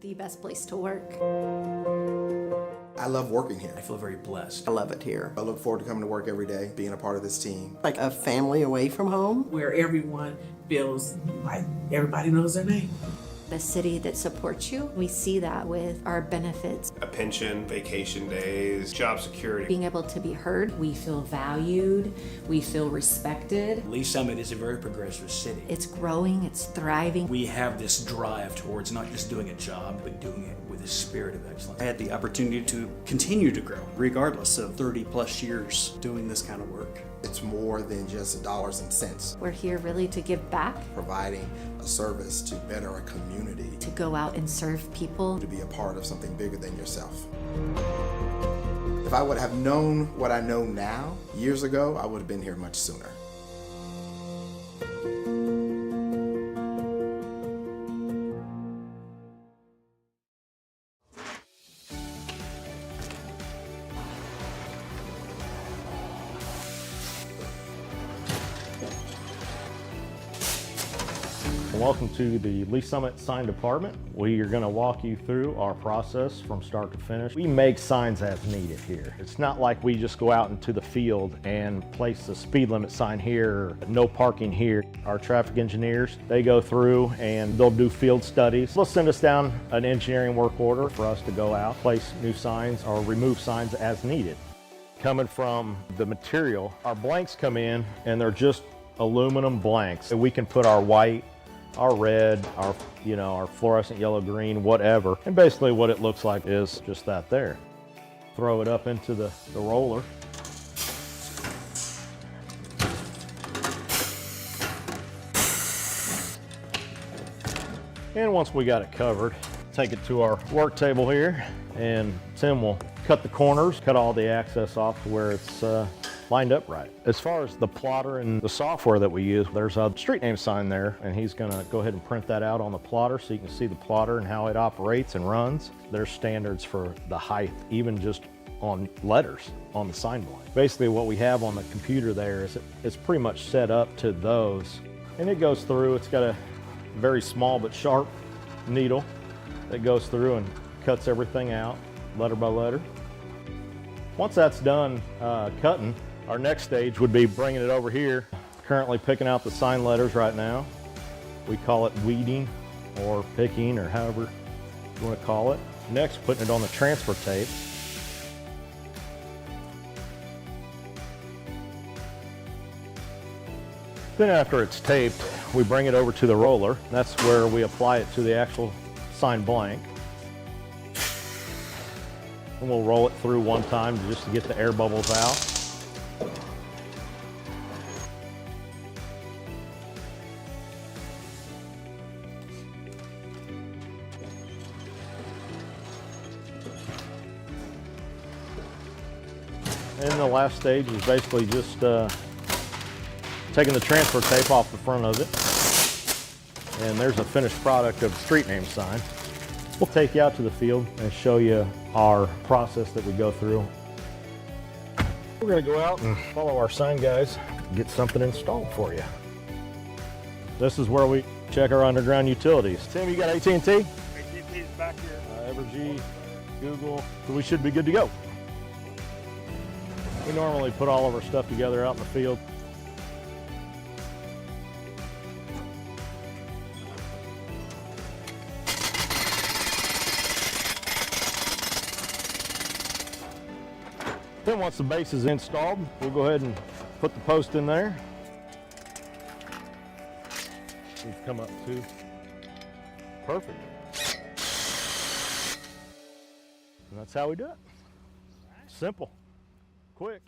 the best place to work. I love working here. I feel very blessed. I love it here. I look forward to coming to work every day, being a part of this team. Like a family away from home. Where everyone feels like everybody knows their name. The city that supports you, we see that with our benefits. A pension, vacation days, job security. Being able to be heard. We feel valued, we feel respected. Lee Summit is a very progressive city. It's growing, it's thriving. We have this drive towards not just doing a job, but doing it with a spirit of excellence. I had the opportunity to continue to grow, regardless of 30 plus years doing this kind of work. It's more than just dollars and cents. We're here really to give back. Providing a service to better a community. To go out and serve people. To be a part of something bigger than yourself. If I would have known what I know now, years ago, I would have been here much sooner. Welcome to the Lee Summit Sign Department. We are going to walk you through our process from start to finish. We make signs as needed here. It's not like we just go out into the field and place a speed limit sign here, no parking here. Our traffic engineers, they go through and they'll do field studies. They'll send us down an engineering work order for us to go out, place new signs or remove signs as needed. Coming from the material, our blanks come in and they're just aluminum blanks. We can put our white, our red, our fluorescent yellow, green, whatever. And basically what it looks like is just that there. Throw it up into the roller. And once we got it covered, take it to our work table here, and Tim will cut the corners, cut all the access off to where it's lined up right. As far as the plotter and the software that we use, there's a street name sign there, and he's gonna go ahead and print that out on the plotter so you can see the plotter and how it operates and runs. There's standards for the height, even just on letters on the sign blank. Basically what we have on the computer there is it's pretty much set up to those. And it goes through, it's got a very small but sharp needle that goes through and cuts everything out, letter by letter. Once that's done cutting, our next stage would be bringing it over here. Currently picking out the sign letters right now. We call it weeding or picking or however you want to call it. Next, putting it on the transfer tape. Then after it's taped, we bring it over to the roller. That's where we apply it to the actual sign blank. And we'll roll it through one time just to get the air bubbles out. And the last stage is basically just taking the transfer tape off the front of it. And there's a finished product of the street name sign. We'll take you out to the field and show you our process that we go through. We're gonna go out and follow our sign guys, get something installed for you. This is where we check our underground utilities. Tim, you got AT&T? AT&T is back here. Evergy, Google, so we should be good to go. We normally put all of our stuff together out in the field. Then once the base is installed, we'll go ahead and put the post in there. We've come up to perfect. And that's how we do it. Simple, quick.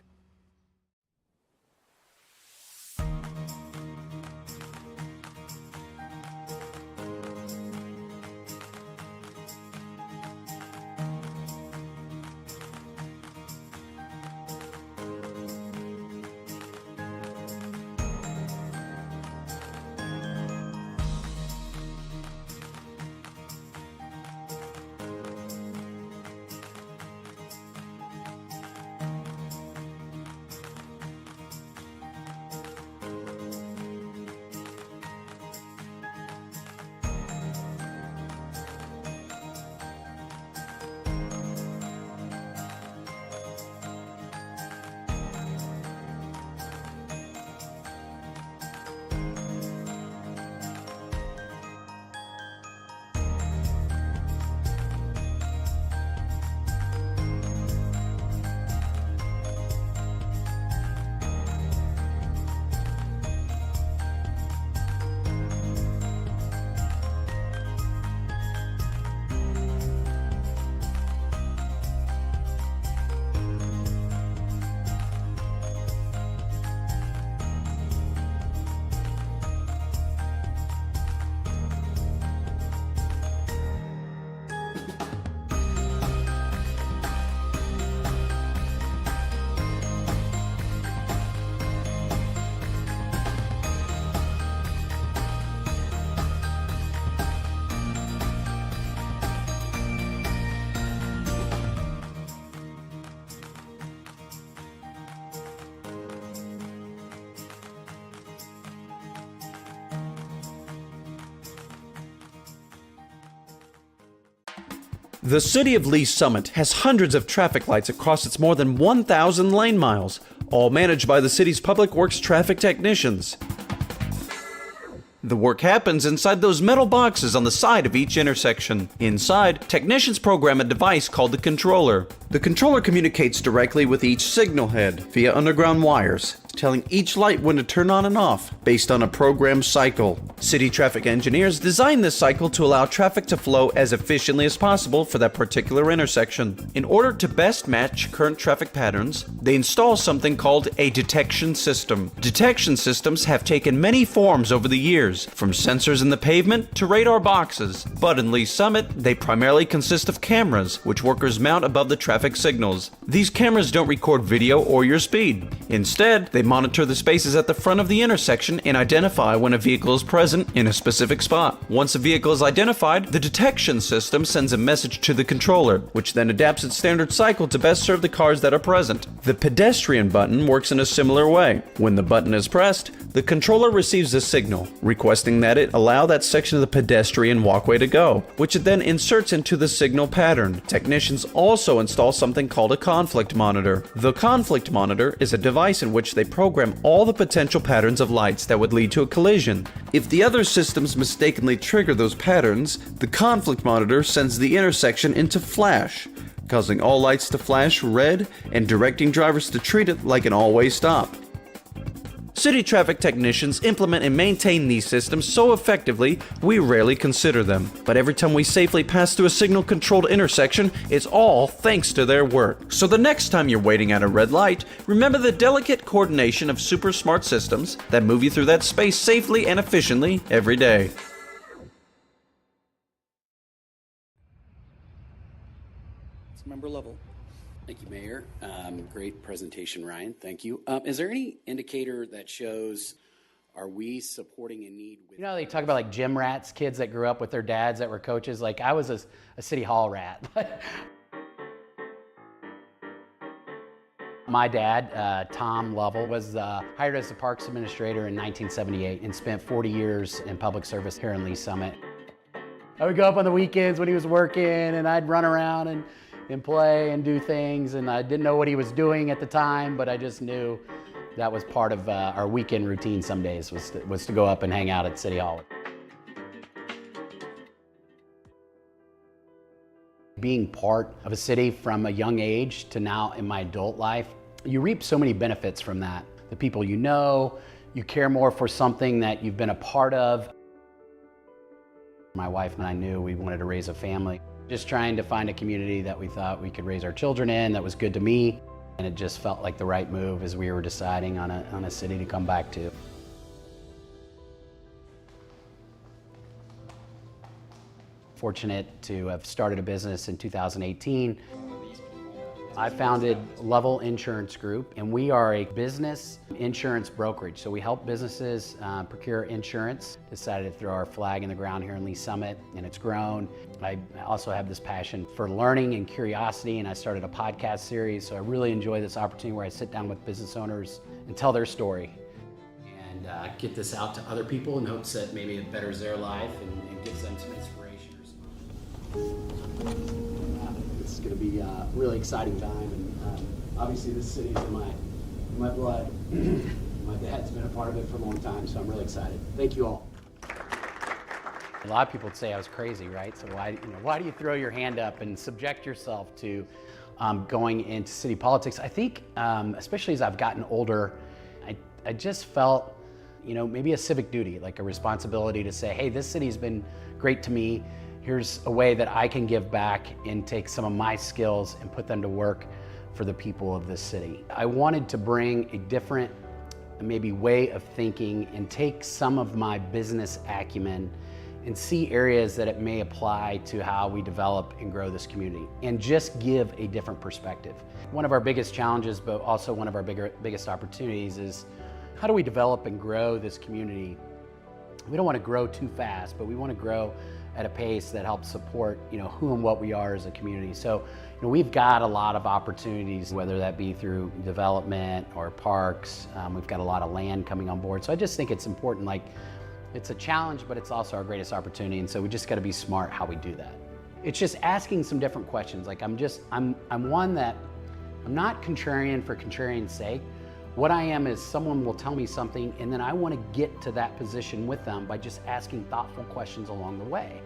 The city of Lee Summit has hundreds of traffic lights across its more than 1,000 lane miles, all managed by the city's public works traffic technicians. The work happens inside those metal boxes on the side of each intersection. Inside, technicians program a device called the controller. The controller communicates directly with each signal head via underground wires, telling each light when to turn on and off based on a programmed cycle. City traffic engineers designed this cycle to allow traffic to flow as efficiently as possible for that particular intersection. In order to best match current traffic patterns, they install something called a detection system. Detection systems have taken many forms over the years, from sensors in the pavement to radar boxes. But in Lee Summit, they primarily consist of cameras, which workers mount above the traffic signals. These cameras don't record video or your speed. Instead, they monitor the spaces at the front of the intersection and identify when a vehicle is present in a specific spot. Once a vehicle is identified, the detection system sends a message to the controller, which then adapts its standard cycle to best serve the cars that are present. The pedestrian button works in a similar way. When the button is pressed, the controller receives a signal, requesting that it allow that section of the pedestrian walkway to go, which it then inserts into the signal pattern. Technicians also install something called a conflict monitor. The conflict monitor is a device in which they program all the potential patterns of lights that would lead to a collision. If the other systems mistakenly trigger those patterns, the conflict monitor sends the intersection into flash, causing all lights to flash red and directing drivers to treat it like an all-way stop. City traffic technicians implement and maintain these systems so effectively, we rarely consider them. But every time we safely pass through a signal-controlled intersection, it's all thanks to their work. So the next time you're waiting at a red light, remember the delicate coordination of super smart systems that move you through that space safely and efficiently every day. It's member level. Thank you, Mayor. Great presentation, Ryan. Thank you. Is there any indicator that shows, are we supporting a need with... You know, they talk about like gym rats, kids that grew up with their dads that were coaches. Like I was a city hall rat. My dad, Tom Lovell, was hired as the Parks Administrator in 1978 and spent 40 years in public service here in Lee Summit. I would go up on the weekends when he was working and I'd run around and play and do things, and I didn't know what he was doing at the time, but I just knew that was part of our weekend routine some days, was to go up and hang out at City Hall. Being part of a city from a young age to now in my adult life, you reap so many benefits from that. The people you know, you care more for something that you've been a part of. My wife and I knew we wanted to raise a family. Just trying to find a community that we thought we could raise our children in, that was good to me. And it just felt like the right move as we were deciding on a city to come back to. Fortunate to have started a business in 2018. I founded Level Insurance Group, and we are a business insurance brokerage. So we help businesses procure insurance. Decided to throw our flag in the ground here in Lee Summit, and it's grown. I also have this passion for learning and curiosity, and I started a podcast series. So I really enjoy this opportunity where I sit down with business owners and tell their story. And get this out to other people in hopes that maybe it betters their life and gives them some inspiration or something. It's going to be a really exciting time, and obviously this city's in my blood. My dad's been a part of it for a long time, so I'm really excited. Thank you all. A lot of people would say I was crazy, right? So why do you throw your hand up and subject yourself to going into city politics? I think, especially as I've gotten older, I just felt, maybe a civic duty, like a responsibility to say, hey, this city's been great to me. Here's a way that I can give back and take some of my skills and put them to work for the people of this city. I wanted to bring a different, maybe way of thinking and take some of my business acumen and see areas that it may apply to how we develop and grow this community and just give a different perspective. One of our biggest challenges, but also one of our biggest opportunities is how do we develop and grow this community? We don't want to grow too fast, but we want to grow at a pace that helps support, who and what we are as a community. So, we've got a lot of opportunities, whether that be through development or parks. We've got a lot of land coming on board. So I just think it's important, it's a challenge, but it's also our greatest opportunity. And so we just got to be smart how we do that. It's just asking some different questions. Like I'm one that, I'm not contrarian for contrarian's sake. What I am is someone will tell me something and then I want to get to that position with them by just asking thoughtful questions along the way.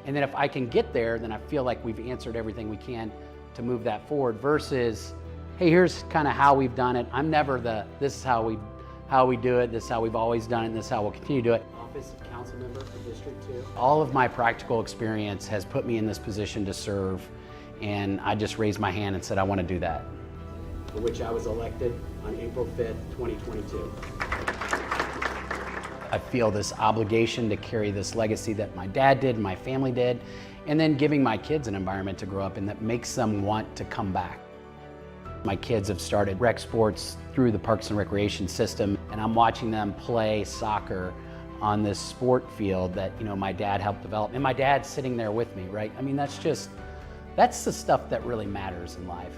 And then if I can get there, then I feel like we've answered everything we can to move that forward versus, hey, here's kind of how we've done it. I'm never this is how we do it, this is how we've always done it, and this is how we'll continue to do it. Office of Council Member for District 2. All of my practical experience has put me in this position to serve, and I just raised my hand and said I want to do that. For which I was elected on April 5th, 2022. I feel this obligation to carry this legacy that my dad did, my family did, and then giving my kids an environment to grow up in that makes them want to come back. My kids have started rec sports through the Parks and Recreation system, and I'm watching them play soccer on this sport field that, you know, my dad helped develop. And my dad's sitting there with me, right? I mean, that's the stuff that really matters in life.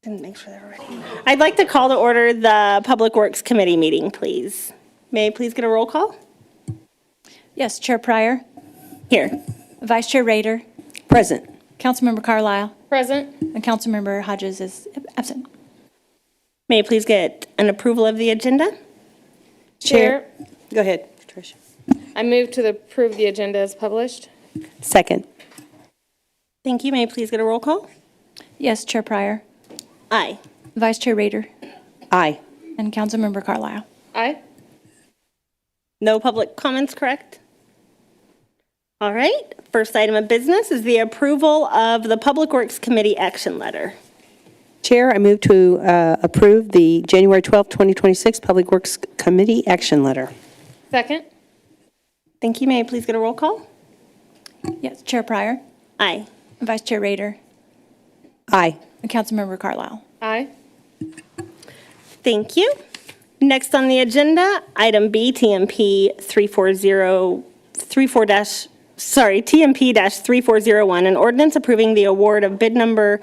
Make sure they're ready. I'd like to call to order the Public Works Committee meeting, please. May I please get a roll call? Yes, Chair Pryor. Here. Vice Chair Rader. Present. Councilmember Carlisle. Present. And Councilmember Hodges is absent. May I please get an approval of the agenda? Chair. Go ahead, Tricia. I move to approve the agenda as published. Second. Thank you. May I please get a roll call? Yes, Chair Pryor. Aye. Vice Chair Rader. Aye. And Councilmember Carlisle. Aye. No public comments, correct? All right. First item of business is the approval of the Public Works Committee action letter. Chair, I move to approve the January 12, 2026 Public Works Committee action letter. Second. Thank you. May I please get a roll call? Yes, Chair Pryor, Aye. Vice Chair Rader, Aye. and Councilmember Carlisle. Aye. Thank you. Next on the agenda, item B, TMP-3401, an ordinance approving the award of bid number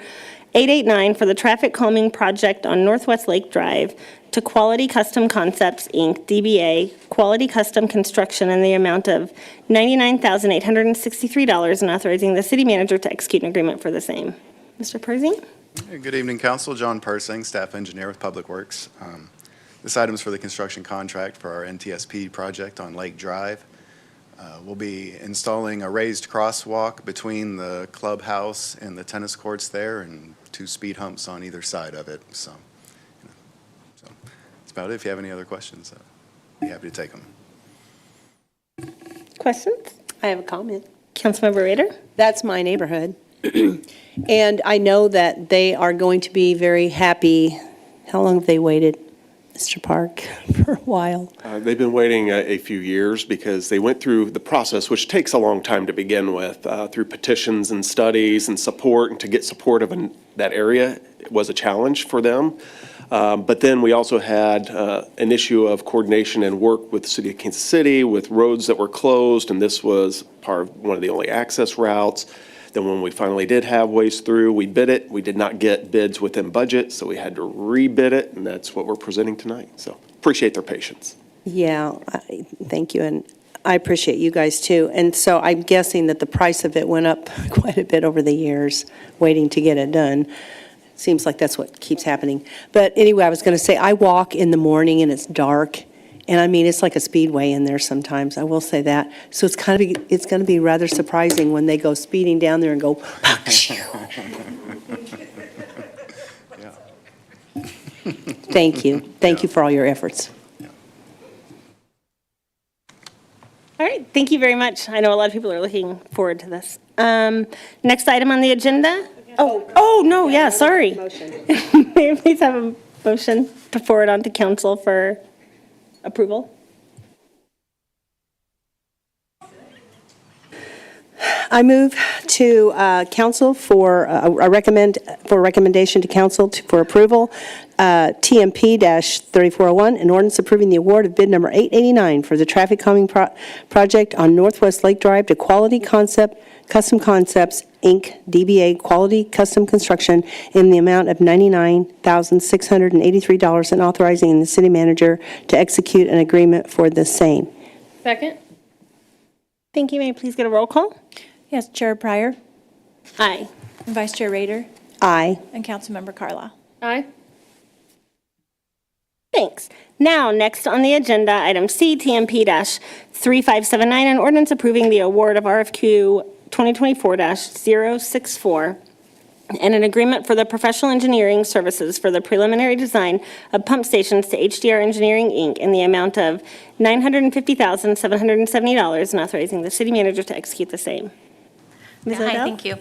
889 for the traffic calming project on Northwest Lake Drive to Quality Custom Concepts, Inc., DBA Quality Custom Construction, in the amount of $99,863, and authorizing the city manager to execute an agreement for the same. Mr. Persing? Good evening, Council. John Persing, Staff Engineer with Public Works. This item is for the construction contract for our NTSP project on Lake Drive. We'll be installing a raised crosswalk between the clubhouse and the tennis courts there, and 2 speed humps on either side of it. So that's about it. If you have any other questions, I'd be happy to take them. Questions? I have a comment. Councilmember Rader? That's my neighborhood. And I know that they are going to be very happy. How long have they waited, Mr. Park? For a while. They've been waiting a few years because they went through the process, which takes a long time to begin with, through petitions and studies and support, and to get support of that area was a challenge for them. But then we also had an issue of coordination and work with the city of Kansas City with roads that were closed, and this was part of one of the only access routes. Then when we finally did have ways through, we bid it. We did not get bids within budget, so we had to rebid it, and that's what we're presenting tonight. So appreciate their patience. Yeah, thank you, and I appreciate you guys too. And so I'm guessing that the price of it went up quite a bit over the years, waiting to get it done. Seems like that's what keeps happening. But anyway, I was going to say, I walk in the morning and it's dark, and I mean, it's like a speedway in there sometimes, I will say that. So it's going to be rather surprising when they go speeding down there and go, Thank you. Thank you for all your efforts. All right, thank you very much. I know a lot of people are looking forward to this. Next item on the agenda. Oh, no, yeah, sorry. May I please have a motion to forward on to council for approval? I move to council for a recommendation to council for approval, TMP-3401, an ordinance approving the award of bid number 889 for the traffic calming project on Northwest Lake Drive to Quality Custom Concepts, Inc., DBA Quality Custom Construction, in the amount of $99,683, and authorizing the city manager to execute an agreement for the same. Second. Thank you. May I please get a roll call? Yes, Chair Pryor, Aye. and Vice Chair Rader, Aye. and Councilmember Carlisle. Aye. Thanks. Now, next on the agenda, item C, TMP-3579, an ordinance approving the award of RFQ 2024-064 and an agreement for the professional engineering services for the preliminary design of pump stations to HDR Engineering, Inc. in the amount of $950,770, and authorizing the city manager to execute the same. Ms. Hi, Odell? thank you.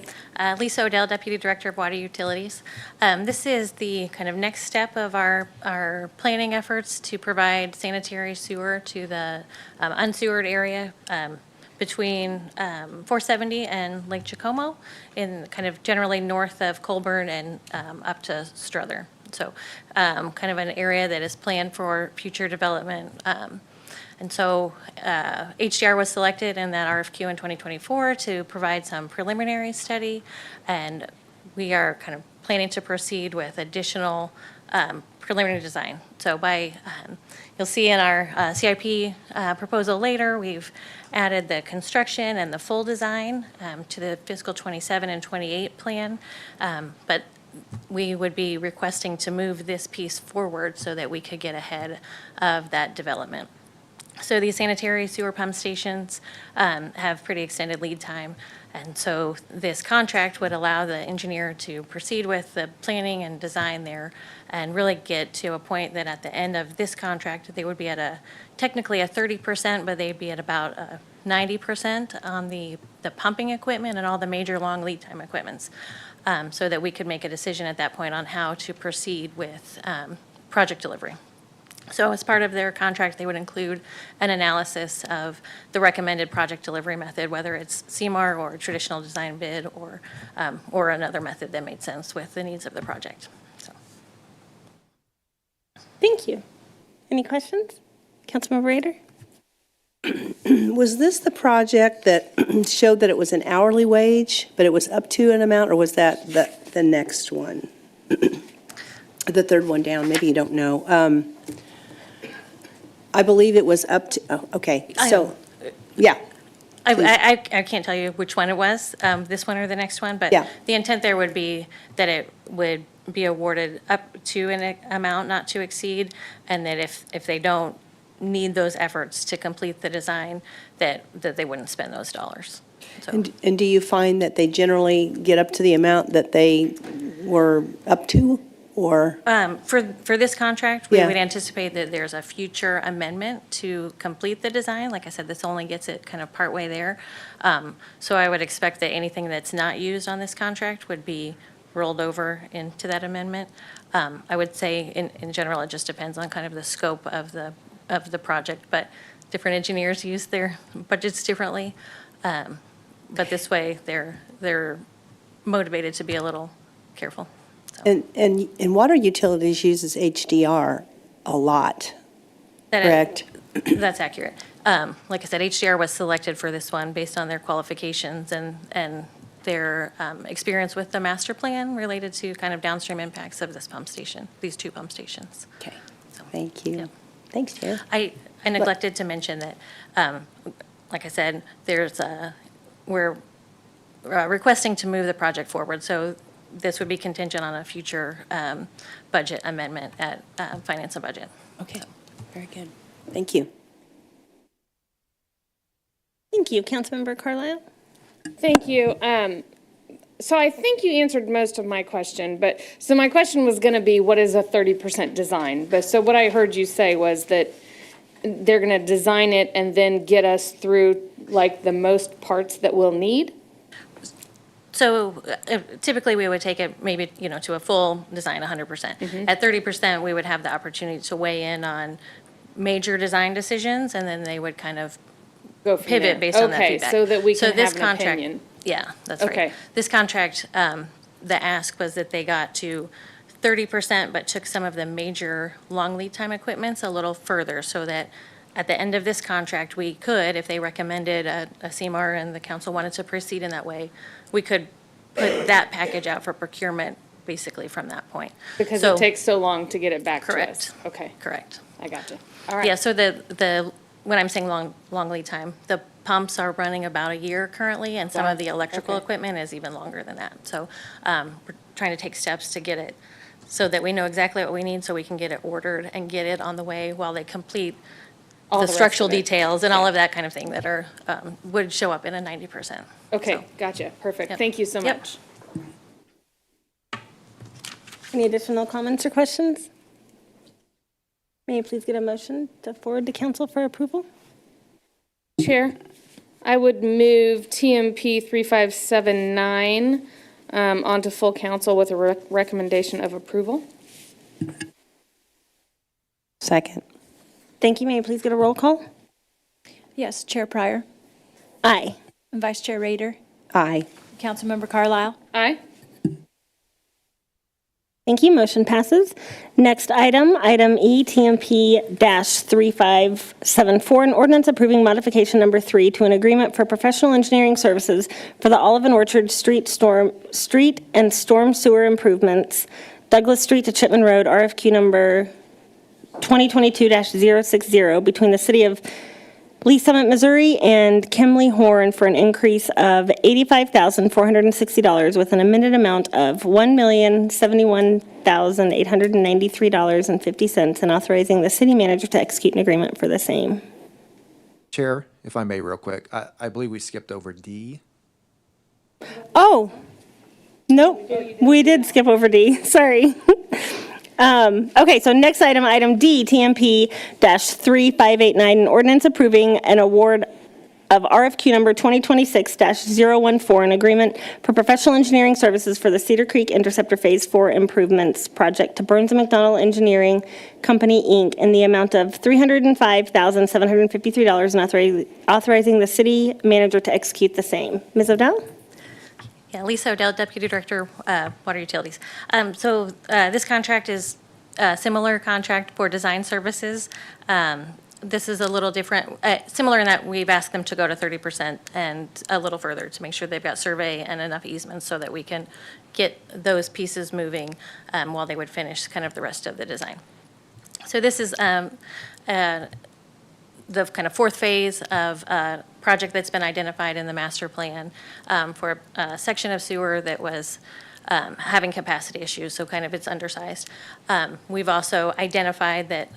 Lisa Odell, Deputy Director of Water Utilities. This is the kind of next step of our planning efforts to provide sanitary sewer to the unsewered area between 470 and Lake Jacomo, in kind of generally north of Colburn and up to Strother. So kind of an area that is planned for future development. And so HDR was selected in that RFQ in 2024 to provide some preliminary study, and we are kind of planning to proceed with additional preliminary design. So you'll see in our CIP proposal later, we've added the construction and the full design to the fiscal 27 and 28 plan, but we would be requesting to move this piece forward so that we could get ahead of that development. So these sanitary sewer pump stations have pretty extended lead time, and so this contract would allow the engineer to proceed with the planning and design there and really get to a point that at the end of this contract, they would be at technically a 30%, but they'd be at about 90% on the pumping equipment and all the major long lead time equipments, so that we could make a decision at that point on how to proceed with project delivery. So as part of their contract, they would include an analysis of the recommended project delivery method, whether it's CMAR or traditional design bid or another method that made sense with the needs of the project. So. Thank you. Any questions? Councilmember Rader? Was this the project that showed that it was an hourly wage, but it was up to an amount, or was that the next one? The third one down, maybe you don't know. I believe it was up to, oh, okay, so, yeah. I can't tell you which one it was, this one or the next one, but Yeah. the intent there would be that it would be awarded up to an amount not to exceed, and that if they don't need those efforts to complete the design, that they wouldn't spend those dollars. So. And do you find that they generally get up to the amount that they were up to, or? For this contract, we Yeah. would anticipate that there's a future amendment to complete the design. Like I said, this only gets it kind of partway there. So I would expect that anything that's not used on this contract would be rolled over into that amendment. I would say in general, it just depends on kind of the scope of the project, but different engineers use their budgets differently. But this way, they're motivated to be a little careful. So. And water utilities uses HDR a lot, correct? That's accurate. Like I said, HDR was selected for this one based on their qualifications and their experience with the master plan related to kind of downstream impacts of this pump station, these two pump stations. Okay, thank you. Yeah. Thanks, Chair. I neglected to mention that, like I said, we're requesting to move the project forward. So this would be contingent on a future budget amendment at Finance and Budget. Okay, very good. Thank you. Thank you. Councilmember Carlisle? Thank you. So I think you answered most of my question, but so my question was going to be, what is a 30% design? But so what I heard you say was that they're going to design it and then get us through like the most parts that we'll need? So typically we would take it maybe, to a full design 100%. Mm-hmm. At 30%, we would have the opportunity to weigh in on major design decisions, and then they would kind of Go from pivot there. based on that Okay, feedback. so that we can this have an contract, opinion. Yeah, that's Okay. right. This contract, the ask was that they got to 30%, but took some of the major long lead time equipments a little further, so that at the end of this contract, we could, if they recommended a CMAR and the council wanted to proceed in that way, we could put that package out for procurement basically from that point. Because So- it takes so long to get it back to us. Correct. Okay, Correct. I got you. All right. Yeah, so when I'm saying long lead time, the pumps are running about a year currently, and some of the electrical Okay. equipment is even longer than that. So we're trying to take steps to get it so that we know exactly what we need, so we can get it ordered and get it on the way while they complete All the the rest structural of it. details and all of that kind of thing that are would show up in a 90%. Okay, So, gotcha. Perfect. Yep. Thank you so Yep. much. Any additional comments or questions? May I please get a motion to forward to council for approval? Chair, I would move TMP-3579 onto full council with a recommendation of approval. Second. Thank you. May I please get a roll call? Yes, Chair Pryor, Aye. and Vice Chair Rader, Aye. Councilmember Carlisle. Aye. Thank you. Motion passes. Next item, item E, TMP-3574, an ordinance approving modification number 3 to an agreement for professional engineering services for the Olive and Orchard Street and Storm Sewer Improvements, Douglas Street to Chipman Road, RFQ number 2022-060, between the city of Lee Summit, Missouri, and Kimley-Horn for an increase of $85,460 with an amended amount of $1,071,893.50, and authorizing the city manager to execute an agreement for the same. Chair, if I may real quick, I believe we skipped over D. Oh, nope, we did skip over D, sorry. Okay, so next item, item D, TMP-3589, an ordinance approving an award of RFQ number 2026-014, an agreement for professional engineering services for the Cedar Creek Interceptor Phase 4 improvements project to Burns McDonnell Engineering Company, Inc., in the amount of $305,753 and authorizing the city manager to execute the same. Ms. O'Dell? Yeah, Lisa O'Dell, Deputy Director, Water Utilities. So this contract is a similar contract for design services. This is a little different, similar in that we've asked them to go to 30% and a little further to make sure they've got survey and enough easements so that we can get those pieces moving while they would finish kind of the rest of the design. So this is the kind of fourth phase of a project that's been identified in the master plan for a section of sewer that was having capacity issues, so kind of it's undersized. We've also identified that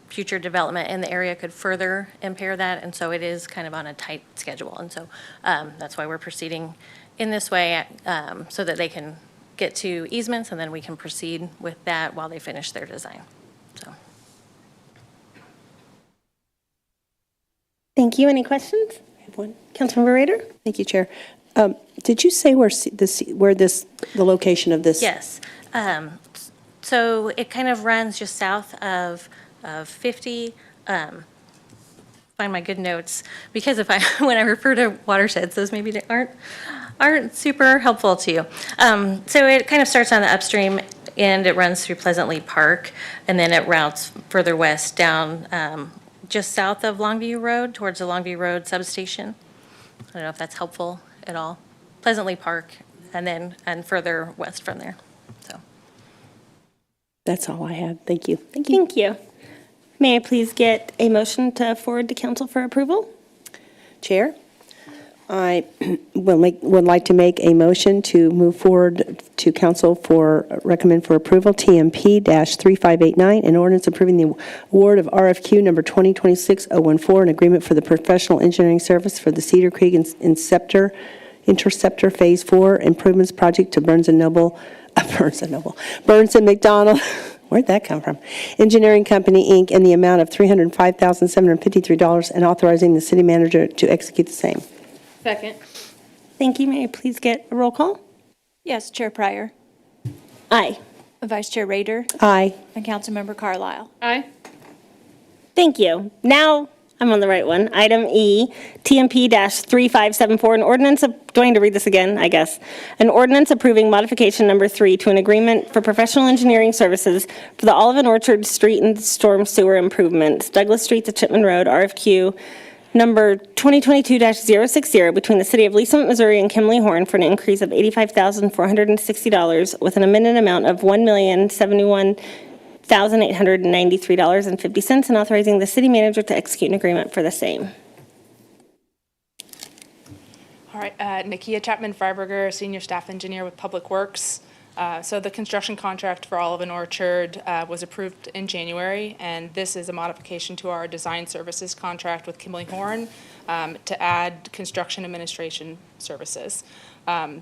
future development in the area could further impair that, and so it is kind of on a tight schedule. And so that's why we're proceeding in this way so that they can get to easements, and then we can proceed with that while they finish their design. So. Thank you. Any questions? I have one. Councilmember Rader? Thank you, Chair. Did you say where the location of this? Yes. So it kind of runs just south of 50. Find my good notes, because when I refer to watersheds, those maybe aren't super helpful to you. So it kind of starts on the upstream end. It runs through Pleasantly Park, and then it routes further west down just south of Longview Road towards the Longview Road substation. I don't know if that's helpful at all. Pleasantly Park, and further west from there. So that's all I had. Thank you. Thank you. May I please get a motion to forward to council for approval? Chair, I would like to make a motion to move forward to council recommend for approval TMP-3589, an ordinance approving the award of RFQ number 2026-014, an agreement for the professional engineering service for the Cedar Creek Interceptor Phase 4 improvements project to Burns and McDonnell. Where'd that come from? Engineering Company, Inc., in the amount of $305,753 and authorizing the city manager to execute the same. Second. Thank you. May I please get a roll call? Yes, Chair Pryor. Aye. Vice Chair Rader. Aye. And Councilmember Carlisle. Aye. Thank you. Now I'm on the right one. Item E, TMP-3574, an ordinance, do I need to read this again? I guess. An ordinance approving modification number 3 to an agreement for professional engineering services for the Olive Orchard Street and Storm Sewer improvements, Douglas Street to Chipman Road, RFQ number 2022-060, between the city of Lee Summit, Missouri and Kimley-Horn for an increase of $85,460 with an amended amount of $1,071,893.50 and authorizing the city manager to execute an agreement for the same. All right, Nakia Chapman-Freiberger, Senior Staff Engineer with Public Works. So the construction contract for Olive Orchard was approved in January, and this is a modification to our design services contract with Kimley-Horn to add construction administration services.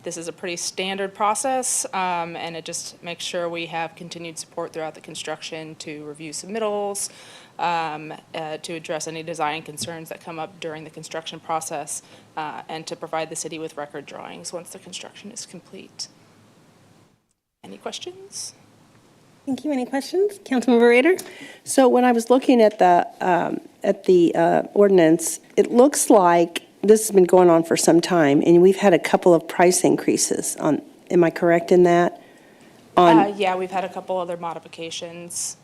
This is a pretty standard process, and it just makes sure we have continued support throughout the construction to review submittals, to address any design concerns that come up during the construction process, and to provide the city with record drawings once the construction is complete. Any questions? Thank you. Any questions? Councilmember Rader? So when I was looking at the ordinance, it looks like this has been going on for some time, and we've had a couple of price increases on, am I correct in that? Yeah, we've had a couple other modifications.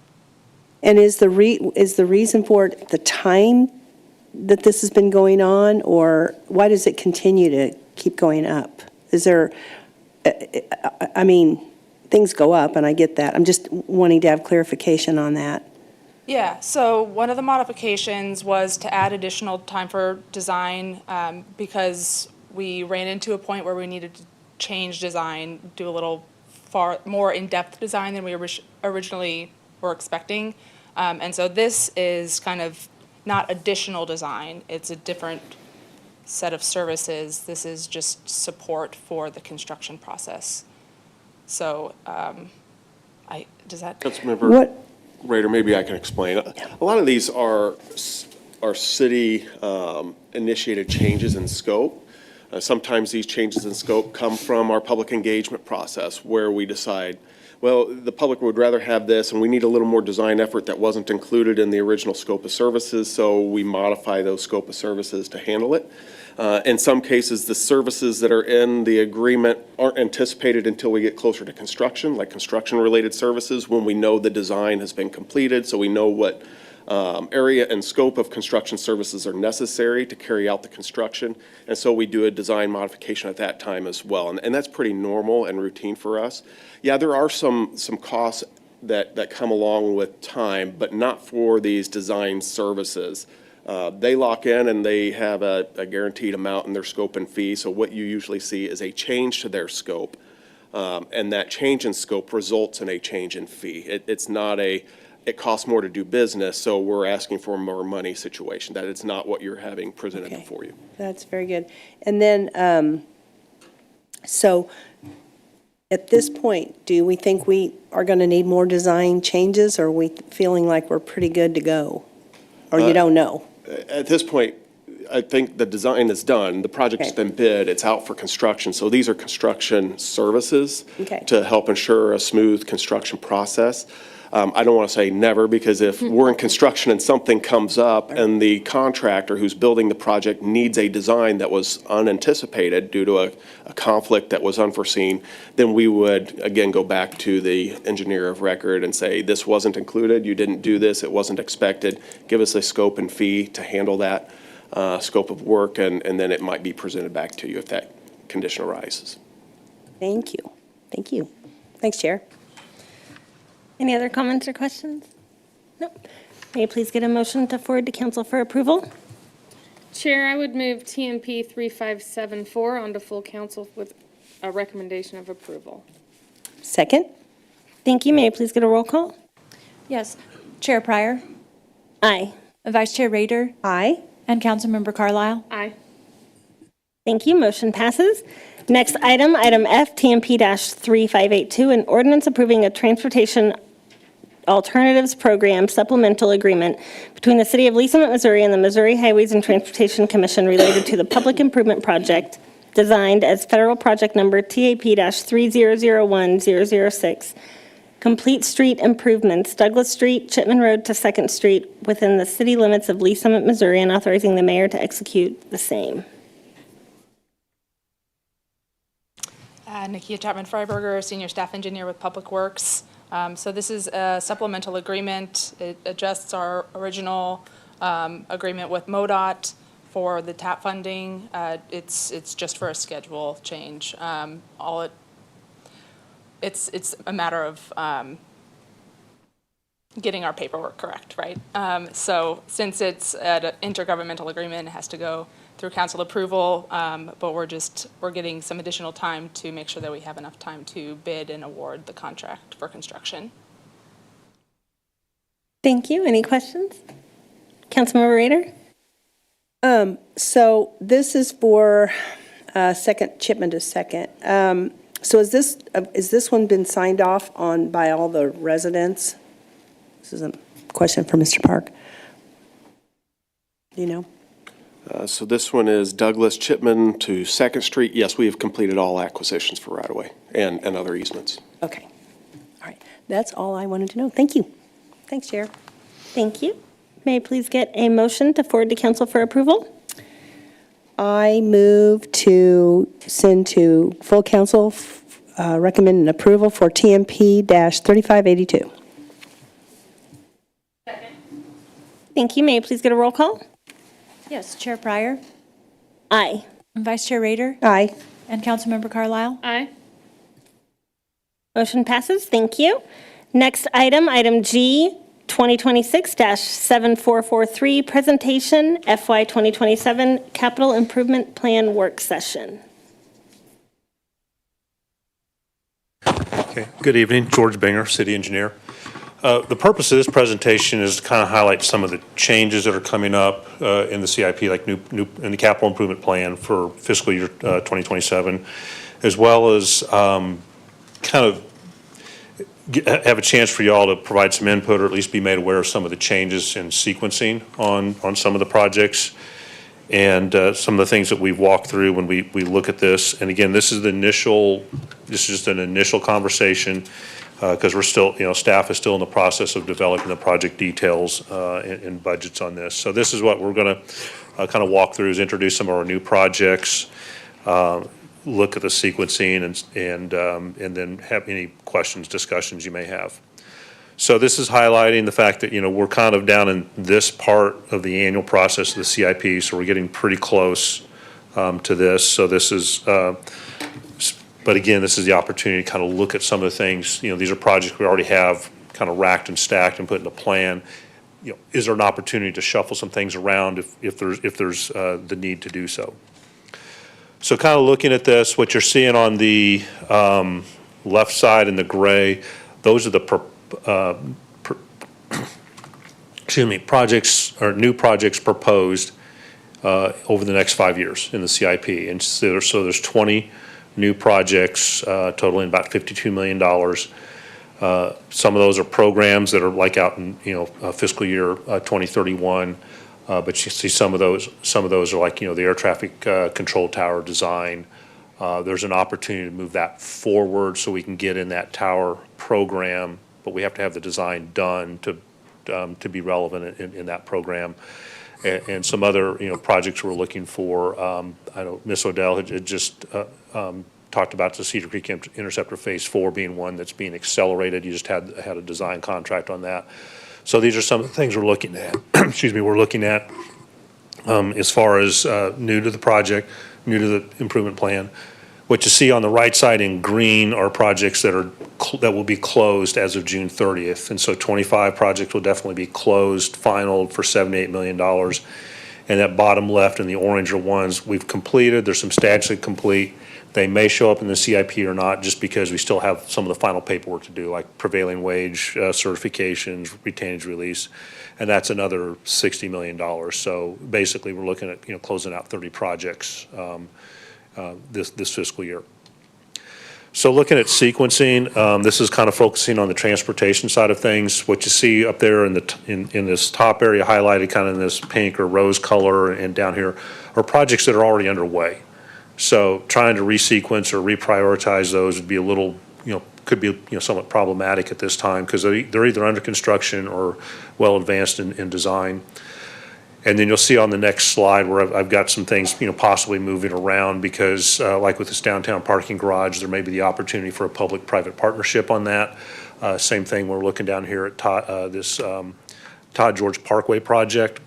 And is the reason for it the time that this has been going on, or why does it continue to keep going up? Is there, I mean, things go up, and I get that. I'm just wanting to have clarification on that. Yeah, so one of the modifications was to add additional time for design because we ran into a point where we needed to change design, do a little more in-depth design than we originally were expecting. And so this is kind of not additional design, it's a different set of services. This is just support for the construction process. So, does that? Councilmember Rader, maybe I can explain. A lot of these are our city initiated changes in scope. Sometimes these changes in scope come from our public engagement process where we decide, well, the public would rather have this and we need a little more design effort that wasn't included in the original scope of services, so we modify those scope of services to handle it. In some cases, the services that are in the agreement aren't anticipated until we get closer to construction, like construction-related services, when we know the design has been completed, so we know what area and scope of construction services are necessary to carry out the construction. And so we do a design modification at that time as well. And that's pretty normal and routine for us. Yeah, there are some costs that come along with time, but not for these design services. They lock in and they have a guaranteed amount in their scope and fee. So what you usually see is a change to their scope. And that change in scope results in a change in fee. It's not it costs more to do business, so we're asking for more money situation. That it's not what you're having presented before you. That's very good. And then, so at this point, do we think we are going to need more design changes, or are we feeling like we're pretty good to go? Or you don't know? At this point, I think the design is done. The project's been bid. It's out for construction. So these are construction services to help ensure a smooth construction process. I don't want to say never, because if we're in construction and something comes up and the contractor who's building the project needs a design that was unanticipated due to a conflict that was unforeseen, then we would, again, go back to the engineer of record and say, this wasn't included, you didn't do this, it wasn't expected, give us a scope and fee to handle that scope of work, and then it might be presented back to you if that condition arises. Thank you. Thank you. Thanks, Chair. Any other comments or questions? No. May I please get a motion to forward to council for approval? Chair, I would move TMP-3574 onto full council with a recommendation of approval. Second. Thank you. May I please get a roll call? Yes. Chair Pryor? Aye. Vice Chair Rader? Aye. And Councilmember Carlisle? Aye. Thank you. Motion passes. Next item, item F, TMP-3582, an ordinance approving a transportation alternatives program supplemental agreement between the City of Lee Summit, Missouri and the Missouri Highways and Transportation Commission related to the public improvement project designed as federal project number TAP-3001 006, complete street improvements, Douglas Street, Chipman Road to 2nd Street within the city limits of Lee Summit, Missouri, and authorizing the mayor to execute the same. Nikia Chapman-Freiberger, Senior Staff Engineer with Public Works. So this is a supplemental agreement. It adjusts our original agreement with MoDOT for the TAP funding. It's just for a schedule change. It's a matter of getting our paperwork correct, right? So since it's an intergovernmental agreement, it has to go through council approval, but we're getting some additional time to make sure that we have enough time to bid and award the contract for construction. Thank you. Any questions? Councilmember Rader? So this is for second Chipman to 2nd. So is this one been signed off on by all the residents? This is a question for Mr. Park. Do you know? So this one is Douglas Chipman to 2nd Street. Yes, we have completed all acquisitions for right-of-way and other easements. Okay. All right. That's all I wanted to know. Thank you. Thanks, Chair. Thank you. May I please get a motion to forward to council for approval? I move to send to full council recommend an approval for TMP-3582. Thank you. May I please get a roll call? Yes. Chair Pryor? Aye. Vice Chair Rader? Aye. And Councilmember Carlisle? Aye. Motion passes. Thank you. Next item, item G, 2026-7443, presentation FY 2027 Capital Improvement Plan Work Session. Okay. Good evening. George Binger, City Engineer. The purpose of this presentation is to kind of highlight some of the changes that are coming up in the CIP, like in the capital improvement plan for fiscal year 2027, as well as kind of have a chance for y'all to provide some input or at least be made aware of some of the changes in sequencing on some of the projects and some of the things that we've walked through when we look at this. And again, this is just an initial conversation because we're still, staff is still in the process of developing the project details and budgets on this. So this is what we're going to kind of walk through, is introduce some of our new projects, look at the sequencing and then have any questions, discussions you may have. So this is highlighting the fact that, we're kind of down in this part of the annual process of the CIP, so we're getting pretty close to this. So this is, but again, this is the opportunity to kind of look at some of the things. These are projects we already have kind of racked and stacked and put in a plan. Is there an opportunity to shuffle some things around if there's the need to do so? So kind of looking at this, what you're seeing on the left side in the gray, those are the projects or new projects proposed over the next 5 years in the CIP. And so there's 20 new projects totaling about $52 million. Some of those are programs that are like out in fiscal year 2031. But you see some of those are like, the air traffic control tower design. There's an opportunity to move that forward so we can get in that tower program, but we have to have the design done to be relevant in that program. And some other, projects we're looking for. I know Ms. Odell had just talked about the Cedar Creek Interceptor Phase 4 being one that's being accelerated. You just had a design contract on that. So these are some of the things we're looking at. Excuse me, we're looking at as far as new to the project, new to the improvement plan. What you see on the right side in green are projects that will be closed as of June 30th. And so 25 projects will definitely be closed, finalized for $78 million. And that bottom left and the orange are ones we've completed. They're substantially complete. They may show up in the CIP or not, just because we still have some of the final paperwork to do, like prevailing wage certifications, retainage release, and that's another $60 million. So basically, we're looking at closing out 30 projects this fiscal year. So looking at sequencing, this is kind of focusing on the transportation side of things. What you see up there in this top area highlighted, kind of in this pink or rose color, and down here are projects that are already underway. So trying to resequence or reprioritize those would be a little, could be somewhat problematic at this time because they're either under construction or well advanced in design. And then you'll see on the next slide where I've got some things, possibly moving around because like with this downtown parking garage, there may be the opportunity for a public-private partnership on that. Same thing, we're looking down here at this Todd George Parkway project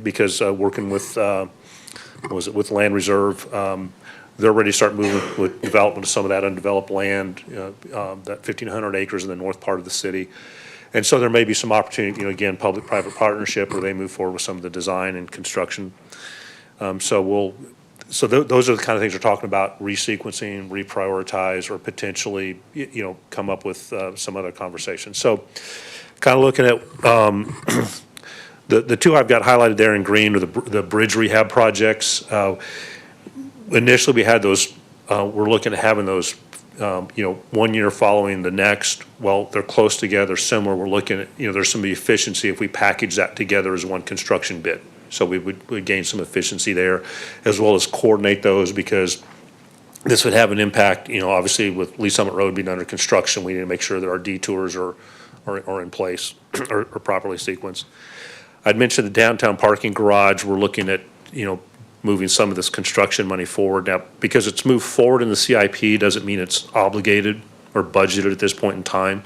because working with, with Land Reserve, they're ready to start moving with development of some of that undeveloped land, that 1,500 acres in the north part of the city. And so there may be some opportunity, again, public-private partnership where they move forward with some of the design and construction. So those are the kind of things we're talking about, resequencing, reprioritize, or potentially, come up with some other conversations. So kind of looking at the two I've got highlighted there in green are the bridge rehab projects. Initially, we had those, we're looking at having those, 1 year following the next. Well, they're close together, similar. We're looking at, there's some efficiency if we package that together as one construction bid. So we would gain some efficiency there, as well as coordinate those because this would have an impact, obviously with Lee Summit Road being under construction, we need to make sure that our detours are in place or properly sequenced. I'd mentioned the downtown parking garage. We're looking at, moving some of this construction money forward. Now, because it's moved forward in the CIP doesn't mean it's obligated or budgeted at this point in time.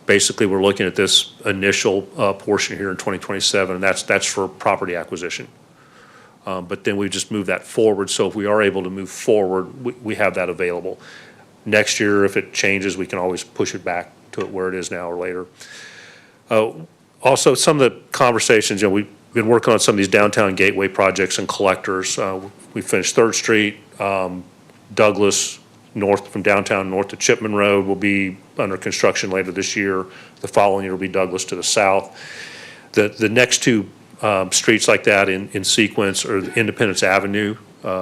Basically, we're looking at this initial portion here in 2027, and that's for property acquisition. But then we just move that forward, so if we are able to move forward, we have that available. Next year, if it changes, we can always push it back to where it is now or later. Also, some of the conversations, we've been working on some of these downtown gateway projects and collectors. We finished 3rd Street, Douglas, north from downtown north to Chipman Road will be under construction later this year. The following year will be Douglas to the south. The next two streets like that in sequence are Independence Avenue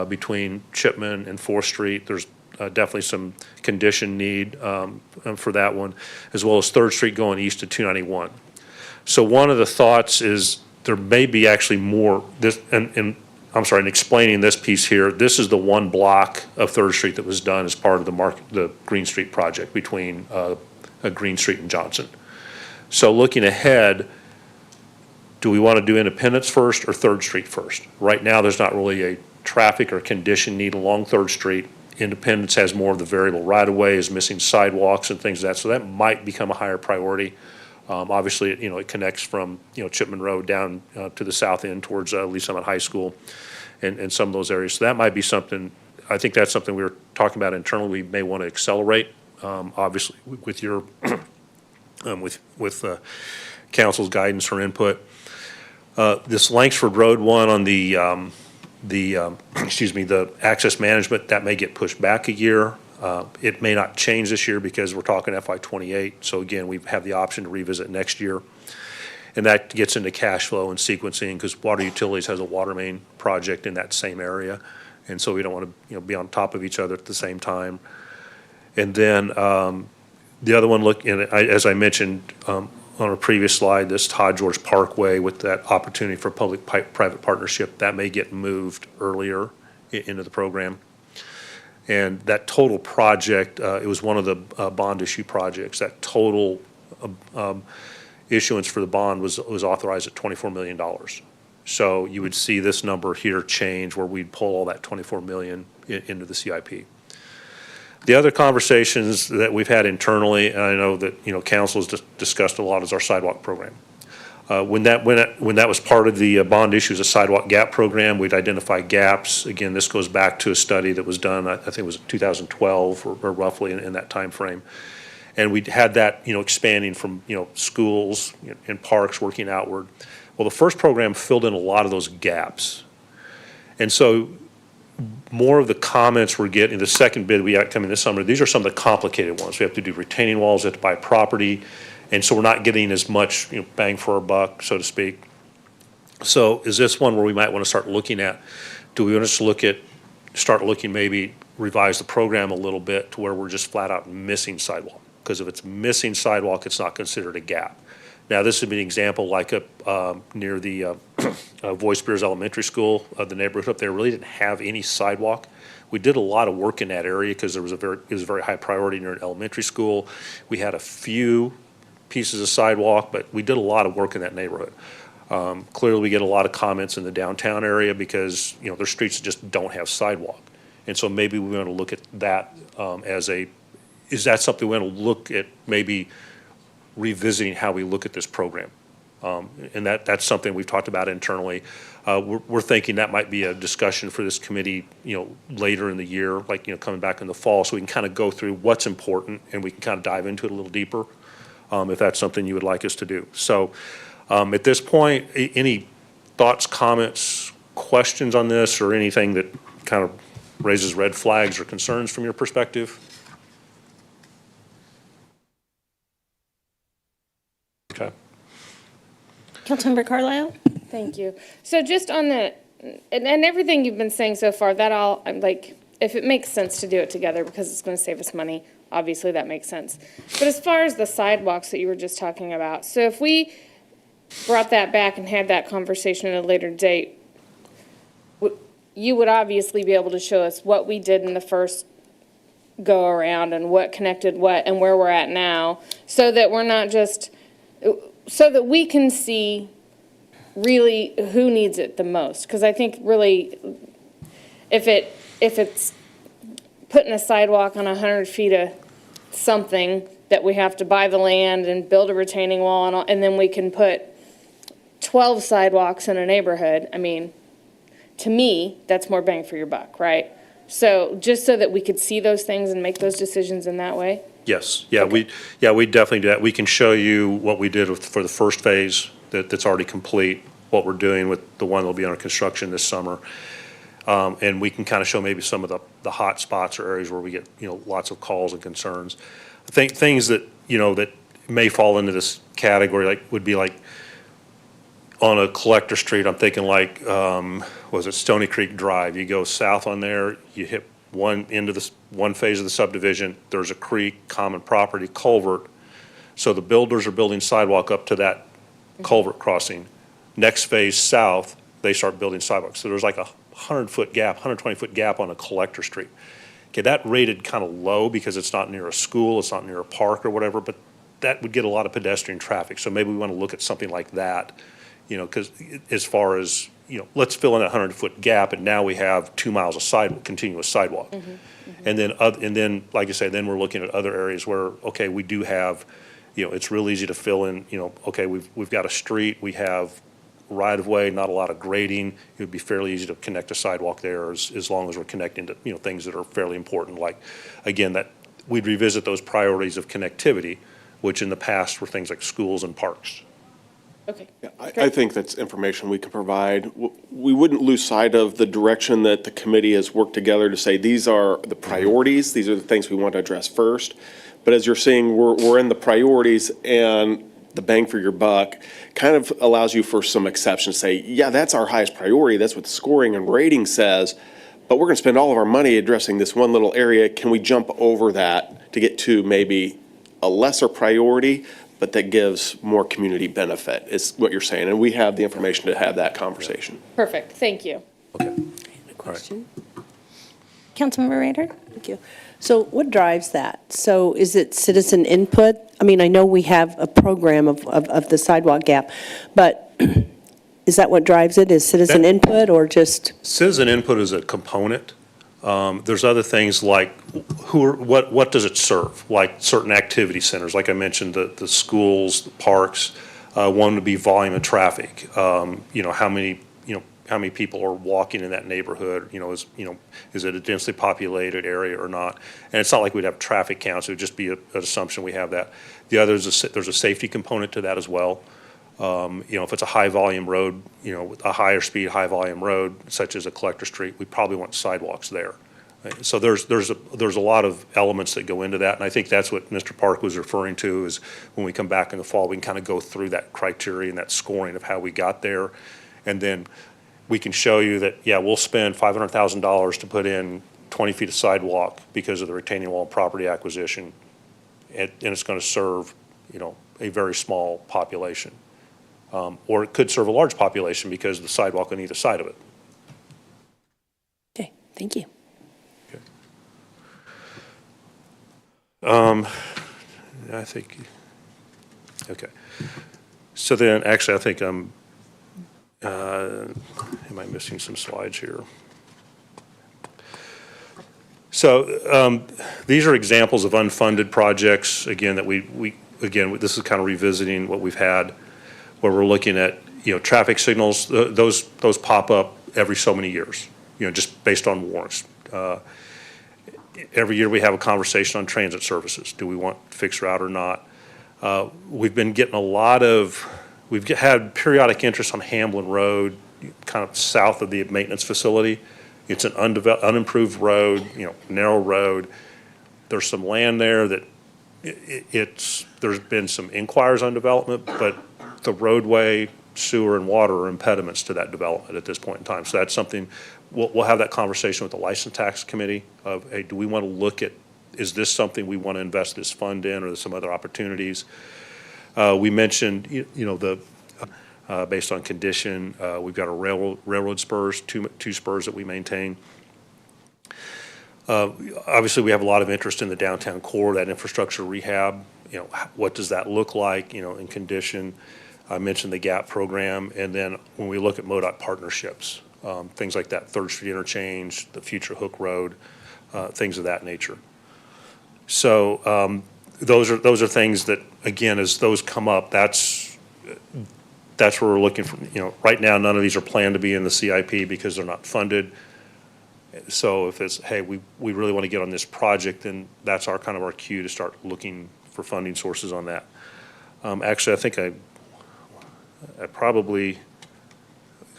between Chipman and 4th Street. There's definitely some condition need for that one, as well as 3rd Street going east to 291. So one of the thoughts is there may be actually more, this, and I'm sorry, in explaining this piece here, this is the one block of 3rd Street that was done as part of the Green Street project between Green Street and Johnson. So looking ahead, do we want to do Independence first or 3rd Street first? Right now, there's not really a traffic or condition need along 3rd Street. Independence has more of the variable right-of-way, is missing sidewalks and things like that, so that might become a higher priority. Obviously, it connects from, Chipman Road down to the south end towards Lee Summit High School and some of those areas. So that might be something, I think that's something we were talking about internally we may want to accelerate, obviously with your, with council's guidance or input. This Langsford Road one on the access management, that may get pushed back a year. It may not change this year because we're talking FY28. So again, we have the option to revisit next year. And that gets into cash flow and sequencing because Water Utilities has a water main project in that same area. And so we don't want to be on top of each other at the same time. And then the other one, as I mentioned on a previous slide, this Todd George Parkway with that opportunity for public-private partnership, that may get moved earlier into the program. And that total project, it was one of the bond issue projects. That total issuance for the bond was authorized at $24 million. So you would see this number here change where we'd pull all that $24 million into the CIP. The other conversations that we've had internally, and I know that council has discussed a lot, is our sidewalk program. When that was part of the bond issue as a sidewalk gap program, we'd identify gaps. Again, this goes back to a study that was done, I think it was 2012 or roughly in that time frame. And we had that, expanding from, schools and parks working outward. Well, the first program filled in a lot of those gaps. And so more of the comments we're getting, the second bid we got coming this summer, these are some of the complicated ones. We have to do retaining walls, we have to buy property. And so we're not getting as much bang for our buck, so to speak. So is this one where we might want to start looking at, do we want to start looking maybe revise the program a little bit to where we're just flat out missing sidewalk? Because if it's missing sidewalk, it's not considered a gap. Now, this would be an example like near the Voice Beers Elementary School, the neighborhood up there really didn't have any sidewalk. We did a lot of work in that area because it was a very high priority near an elementary school. We had a few pieces of sidewalk, but we did a lot of work in that neighborhood. Clearly, we get a lot of comments in the downtown area because their streets just don't have sidewalk, and so maybe we want to look at that is that something we want to look at maybe revisiting how we look at this program, and that's something we've talked about internally. We're thinking that might be a discussion for this committee, later in the year, like coming back in the fall, so we can kind of go through what's important and we can kind of dive into it a little deeper. If that's something you would like us to do. So at this point, any thoughts, comments, questions on this or anything that kind of raises red flags or concerns from your perspective? Okay. Councilmember Carlisle? Thank you. So just on and everything you've been saying so far, I'm like, if it makes sense to do it together because it's going to save us money, obviously that makes sense. But as far as the sidewalks that you were just talking about, so if we brought that back and had that conversation at a later date, you would obviously be able to show us what we did in the first go around and what connected what and where we're at now, so that we're not just, so that we can see really who needs it the most. Because I think really, if it's putting a sidewalk on 100 feet of something that we have to buy the land and build a retaining wall and then we can put 12 sidewalks in a neighborhood, I mean, to me, that's more bang for your buck, right? So just so that we could see those things and make those decisions in that way? Yes. Yeah, okay. We definitely do that. We can show you what we did for the first phase that's already complete, what we're doing with the one that'll be under construction this summer. And we can kind of show maybe some of the hot spots or areas where we get, lots of calls and concerns. I think things that, that may fall into this category would be like on a collector street, I'm thinking like, was it Stony Creek Drive? You go south on there, you hit one end of this, one phase of the subdivision, there's a creek, common property, culvert. So the builders are building sidewalk up to that culvert crossing. Next phase south, they start building sidewalks. So there's like a 100-foot gap, 120-foot gap on a collector street. Okay, that rated kind of low because it's not near a school, it's not near a park or whatever, but that would get a lot of pedestrian traffic. So maybe we want to look at something like that, you know, because as far as, you know, let's fill in that 100-foot gap, and now we have 2 miles of sidewalk, continuous sidewalk. And then, like I say, then we're looking at other areas where, okay, we do have, you know, it's real easy to fill in, you know, okay, we've got a street, we have right-of-way, not a lot of grading. It would be fairly easy to connect a sidewalk there as long as we're connecting to, you know, things that are fairly important. Like, again, that we'd revisit those priorities of connectivity, which in the past were things like schools and parks. Okay. Yeah, I think that's information we can provide. We wouldn't lose sight of the direction that the committee has worked together to say these are the priorities, these are the things we want to address first. But as you're seeing, we're in the priorities, and the bang for your buck kind of allows you for some exceptions. Say, yeah, that's our highest priority. That's what the scoring and rating says. But we're going to spend all of our money addressing this one little area. Can we jump over that to get to maybe a lesser priority, but that gives more community benefit, is what you're saying. And we have the information to have that conversation. Perfect. Thank you. A question? Councilmember Rader? Thank you. So what drives that? So is it citizen input? I mean, I know we have a program of the sidewalk gap, but is that what drives it? Is citizen input or just? Citizen input is a component. There's other things like what does it serve? Like certain activity centers, like I mentioned, the schools, the parks. One would be volume of traffic. You know, how many people are walking in that neighborhood? You know, is it a densely populated area or not? And it's not like we'd have traffic counts. It would just be an assumption we have that. The other is there's a safety component to that as well. You know, if it's a high volume road, you know, a higher speed, high volume road, such as a collector street, we probably want sidewalks there. Right? So there's a lot of elements that go into that, and I think that's what Mr. Park was referring to, is when we come back in the fall, we can kind of go through that criteria and that scoring of how we got there, and then we can show you that, yeah, we'll spend $500,000 to put in 20 feet of sidewalk because of the retaining wall property acquisition, and it's going to serve, you know, a very small population. Or it could serve a large population because of the sidewalk on either side of it. Okay, thank you. Okay. I think, okay. So then, actually, I think am I missing some slides here? So these are examples of unfunded projects, again, that again, this is kind of revisiting what we've had, where we're looking at, you know, traffic signals. Those pop up every so many years, you know, just based on warrants. Every year we have a conversation on transit services. Do we want fixed route or not? We've been getting we've had periodic interest on Hamlin Road, kind of south of the maintenance facility. It's an unimproved road, you know, narrow road. There's some land there that there's been some inquiries on development, but the roadway, sewer, and water are impediments to that development at this point in time. So that's something, we'll have that conversation with the license tax committee of, hey, do we want to look at, is this something we want to invest this fund in, or there's some other opportunities? We mentioned, you know, based on condition, we've got a railroad spurs, two spurs that we maintain. Obviously, we have a lot of interest in the downtown core, that infrastructure rehab. You know, what does that look like, you know, in condition? I mentioned the GAP program, and then when we look at MoDOT partnerships, things like that, 3rd Street interchange, the future Hook Road, things of that nature. So those are things that, again, as those come up, that's where we're looking for. You know, right now, none of these are planned to be in the CIP because they're not funded. So if it's, hey, we really want to get on this project, then that's our cue to start looking for funding sources on that. Actually, I think I probably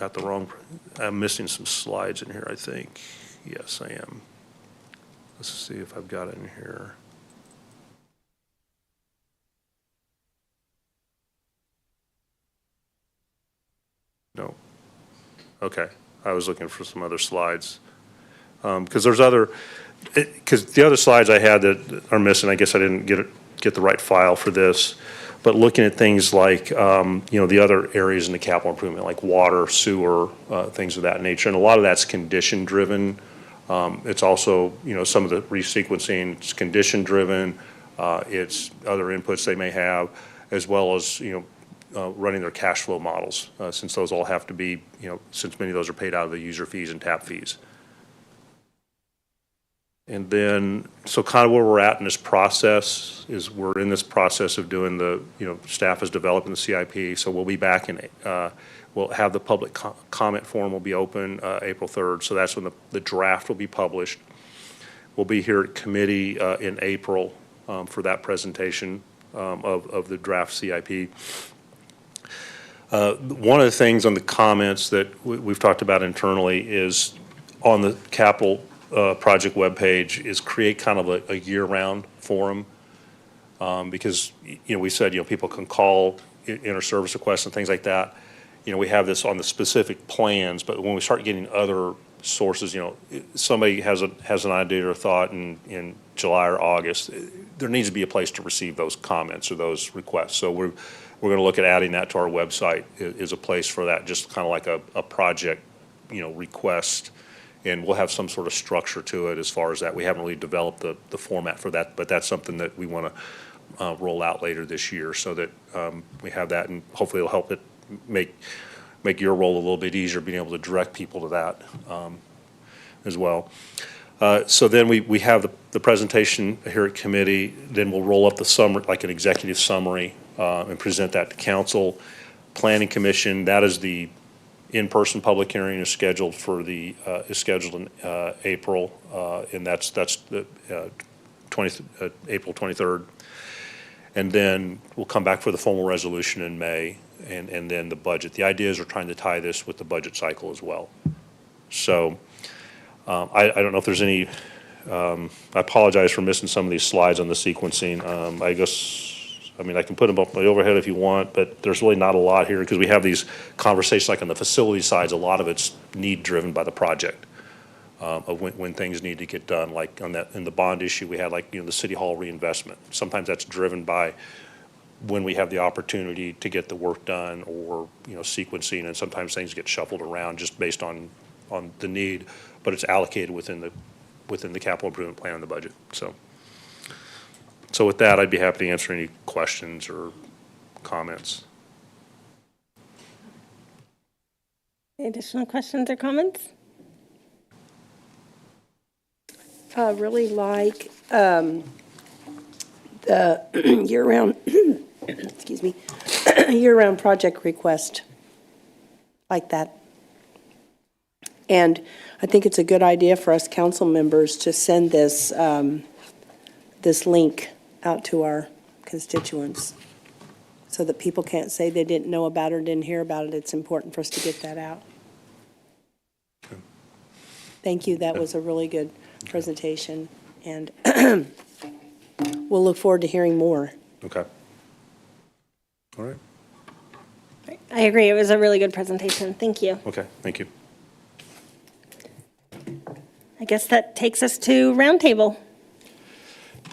got the wrong, I'm missing some slides in here, I think. Yes, I am. Let's see if I've got it in here. No. Okay, I was looking for some other slides. Because because the other slides I had that are missing, I guess I didn't get the right file for this, but looking at things like, the other areas in the capital improvement, like water, sewer, things of that nature, and a lot of that's condition driven. It's also, some of the resequencing, it's condition driven, it's other inputs they may have, as well as, running their cash flow models, since those all have to be, since many of those are paid out of the user fees and tap fees. And then, so kind of where we're at in this process is we're in this process of doing the, staff is developing the CIP, so we'll be back in, we'll have the public comment forum will be open April 3rd, so that's when the draft will be published. We'll be here at committee in April for that presentation of the draft CIP. One of the things on the comments that we've talked about internally is on the capital project webpage is create kind of a year-round forum because we said people can call inter-service requests and things like that. We have this on the specific plans, but when we start getting other sources, somebody has an idea or thought in July or August, there needs to be a place to receive those comments or those requests. So we're going to look at adding that to our website is a place for that, just kind of like a project, request. And we'll have some sort of structure to it as far as that. We haven't really developed the format for that, but that's something that we want to roll out later this year so that we have that, and hopefully it'll help it make your role a little bit easier, being able to direct people to that as well. So then we have the presentation here at committee, then we'll roll up the summary, like an executive summary, and present that to council. Planning Commission, that is the in-person public hearing is scheduled in April, and that's the April 23rd. And then we'll come back for the formal resolution in May, and then the budget. The idea is we're trying to tie this with the budget cycle as well. So I don't know if there's any, I apologize for missing some of these slides on the sequencing. I can put them up on the overhead if you want, but there's really not a lot here because we have these conversations like on the facility sides, a lot of it's need driven by the project of when things need to get done. Like in the bond issue, we had the city hall reinvestment. Sometimes that's driven by when we have the opportunity to get the work done or, sequencing, and sometimes things get shuffled around just based on the need, but it's allocated within the capital improvement plan and the budget. So with that, I'd be happy to answer any questions or comments. Any additional questions or comments? I really like the year-round, excuse me, year-round project request like that. And I think it's a good idea for us council members to send this this link out to our constituents so that people can't say they didn't know about it or didn't hear about it. It's important for us to get that out. Okay. Thank you. That was a really good presentation, and we'll look forward to hearing more. Okay. All right. I agree. It was a really good presentation. Thank you. Okay. Thank you. I guess that takes us to Roundtable.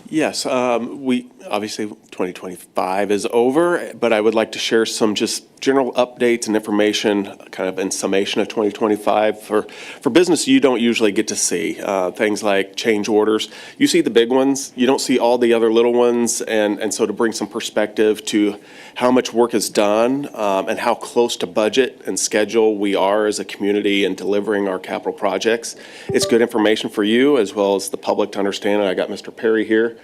Yes, we, obviously 2025 is over, but I would like to share some just general updates and information kind of in summation of 2025 for business you don't usually get to see. Things like change orders. You see the big ones, you don't see all the other little ones, and so to bring some perspective to how much work is done and how close to budget and schedule we are as a community in delivering our capital projects. It's good information for you as well as the public to understand. I got Mr. Perry here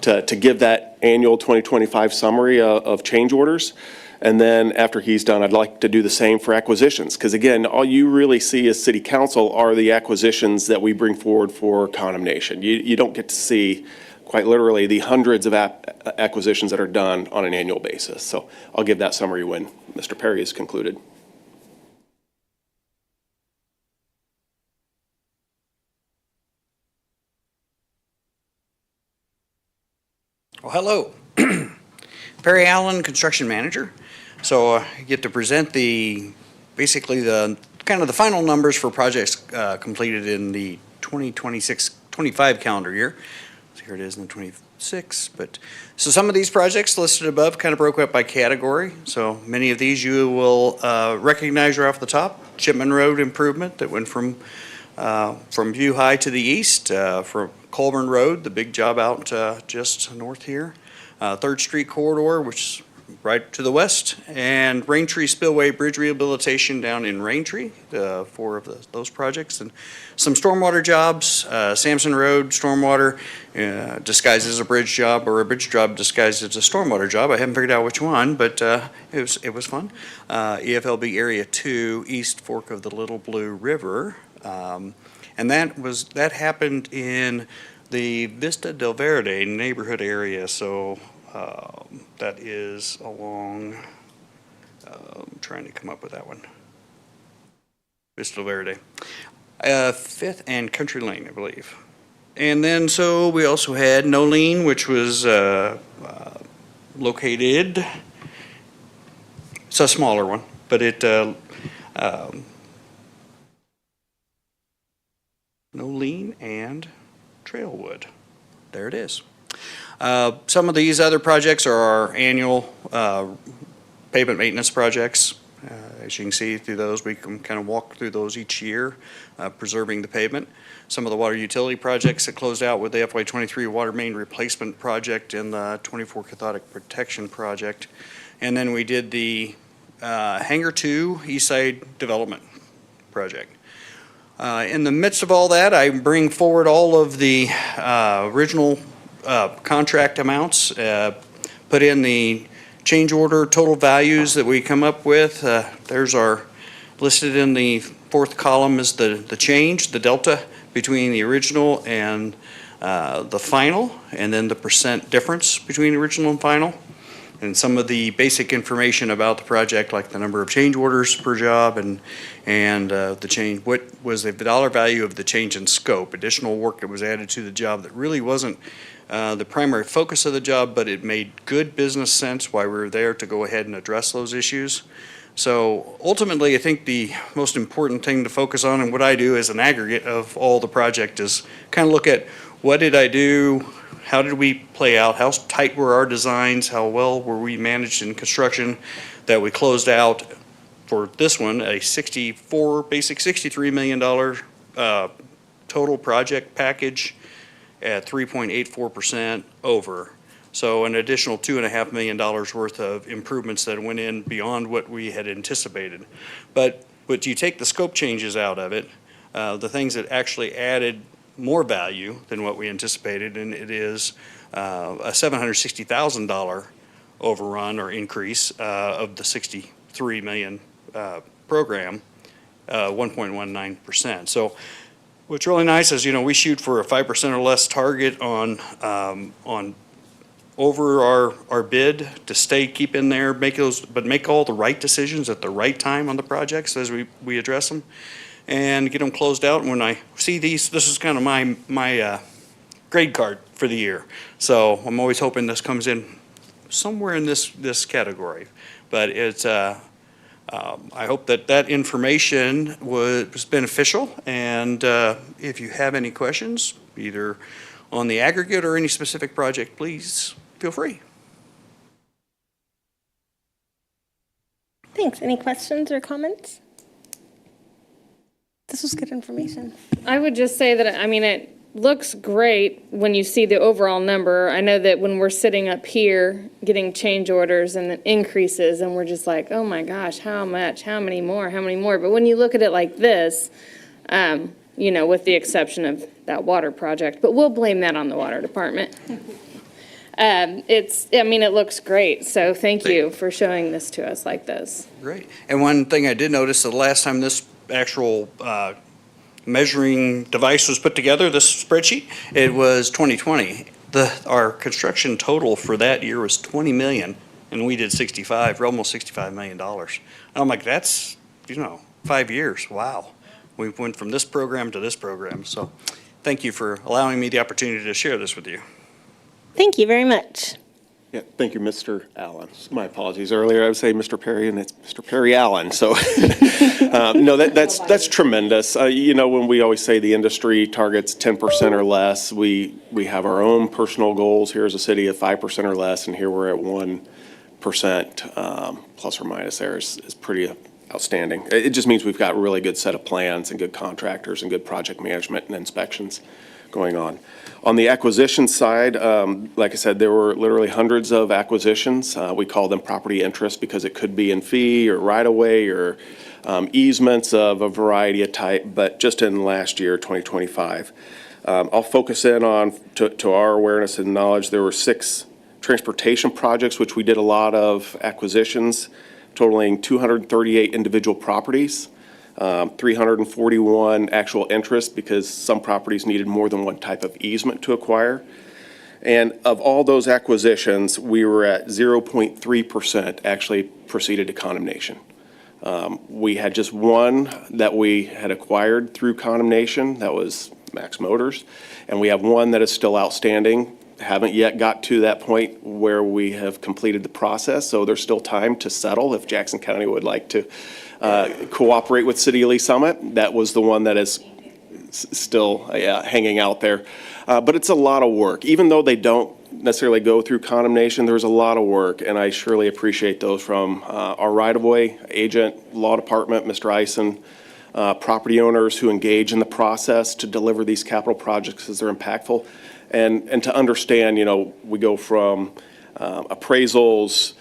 to give that annual 2025 summary of change orders. And then after he's done, I'd like to do the same for acquisitions. Because again, all you really see as city council are the acquisitions that we bring forward for condemnation. You don't get to see quite literally the hundreds of acquisitions that are done on an annual basis. So I'll give that summary when Mr. Perry is concluded. Well, hello. Perry Allen, construction manager. So I get to present basically the kind of the final numbers for projects completed in the 2026-25 calendar year. So here it is in the 26. But so some of these projects listed above kind of broke up by category. So many of these you will recognize right off the top. Chipman Road improvement that went from View High to the east, from Colburn Road, the big job out just north here. 3rd Street corridor, which is right to the west, and Raintree Spillway Bridge rehabilitation down in Raintree, 4 of those projects, and some stormwater jobs, Sampson Road stormwater disguised as a bridge job, or a bridge job disguised as a stormwater job. I haven't figured out which one, but it was fun. EFLB Area 2, East Fork of the Little Blue River, and that happened in the Vista del Verde neighborhood area, so that is along, I'm trying to come up with that one. Vista del Verde. 5th and Country Lane, I believe. And then, so we also had No Lean, which was located, it's a smaller one, but it, No Lean and Trailwood. There it is. Some of these other projects are our annual pavement maintenance projects. As you can see through those, we can kind of walk through those each year, preserving the pavement. Some of the water utility projects that closed out with the FY23 water main replacement project and the 24 cathodic protection project. And then we did the Hangar 2 East Side Development project. In the midst of all that, I bring forward all of the original contract amounts, put in the change order total values that we come up with. There's our, listed in the 4th column is the change, the delta between the original and the final, and then the % difference between original and final. And some of the basic information about the project, like the number of change orders per job and the change, what was the dollar value of the change in scope, additional work that was added to the job that really wasn't the primary focus of the job, but it made good business sense while we were there to go ahead and address those issues. So ultimately, I think the most important thing to focus on, and what I do as an aggregate of all the project, is kind of look at what did I do, how did we play out, how tight were our designs, how well were we managed in construction, that we closed out for this one, a $63 million total project package at 3.84% over. So an additional $2.5 million worth of improvements that went in beyond what we had anticipated. But you take the scope changes out of it, the things that actually added more value than what we anticipated, and it is a $760,000 overrun or increase of the $63 million program, 1.19%. So what's really nice is, we shoot for a 5% or less target on over our bid to keep in there, make all the right decisions at the right time on the projects as we address them, and get them closed out. And when I see these, this is kind of my grade card for the year. So I'm always hoping this comes in somewhere in this category. But it's I hope that information was beneficial, and if you have any questions, either on the aggregate or any specific project, please feel free. Thanks. Any questions or comments? This was good information. I would just say that, it looks great when you see the overall number. I know that when we're sitting up here getting change orders and increases, and we're just like, oh my gosh, how much, how many more? But when you look at it like this, with the exception of that water project, but we'll blame that on the water department. It looks great. So thank you for showing this to us like this. Great. And one thing I did notice, the last time this actual measuring device was put together, this spreadsheet, it was 2020. Our construction total for that year was $20 million, and we did almost $65 million. And I'm like, that's, 5 years. Wow. We went from this program to this program. So thank you for allowing me the opportunity to share this with you. Thank you very much. Yeah, thank you, Mr. Allen. My apologies. Earlier I was saying Mr. Perry, and it's Mr. Perry Allen. So, no, that's tremendous. You know, when we always say the industry targets 10% or less, we have our own personal goals here as a city of 5% or less, and here we're at 1%, plus or minus there is pretty outstanding. It just means we've got a really good set of plans and good contractors and good project management and inspections going on. On the acquisition side, like I said, there were literally hundreds of acquisitions. We call them property interest because it could be in fee or right-of-way or easements of a variety of type, but just in last year, 2025. I'll focus in on, to our awareness and knowledge, there were 6 transportation projects, which we did a lot of acquisitions, totaling 238 individual properties. 341 actual interest because some properties needed more than one type of easement to acquire. And of all those acquisitions, we were at 0.3% actually proceeded to condemnation. We had just one that we had acquired through condemnation, that was Max Motors, and we have one that is still outstanding. Haven't yet got to that point where we have completed the process, so there's still time to settle if Jackson County would like to cooperate with City of Lee Summit. That was the one that is still hanging out there. But it's a lot of work. Even though they don't necessarily go through condemnation, there's a lot of work, and I surely appreciate those from our right-of-way agent, law department, Mr. Eisen, property owners who engage in the process to deliver these capital projects as they're impactful. And to understand, you know, we go from appraisals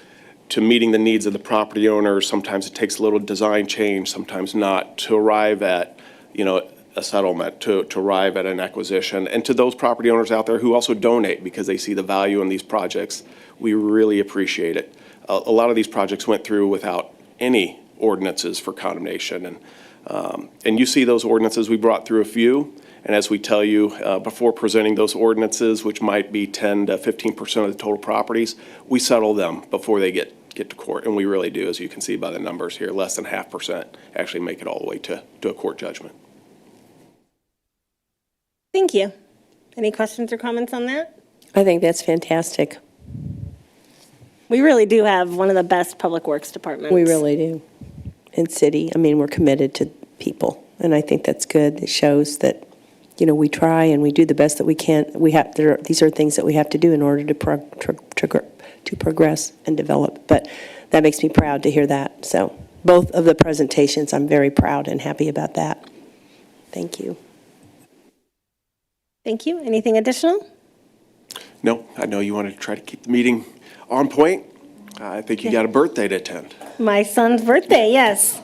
to meeting the needs of the property owners. Sometimes it takes a little design change, sometimes not, to arrive at, you know, a settlement, to arrive at an acquisition. And to those property owners out there who also donate because they see the value in these projects, we really appreciate it. A lot of these projects went through without any ordinances for condemnation. And you see those ordinances, we brought through a few. And as we tell you, before presenting those ordinances, which might be 10 to 15% of the total properties, we settle them before they get to court. And we really do, as you can see by the numbers here, less than 0.5% actually make it all the way to a court judgment. Thank you. Any questions or comments on that? I think that's fantastic. We really do have one of the best public works departments. We really do. In city, I mean, we're committed to people, and I think that's good. It shows that, you know, we try and we do the best that we can. These are things that we have to do in order to progress and develop. But that makes me proud to hear that. So both of the presentations, I'm very proud and happy about that. Thank you. Thank you. Anything additional? No, I know you wanted to try to keep the meeting on point. I think you got a birthday to attend. My son's birthday, yes.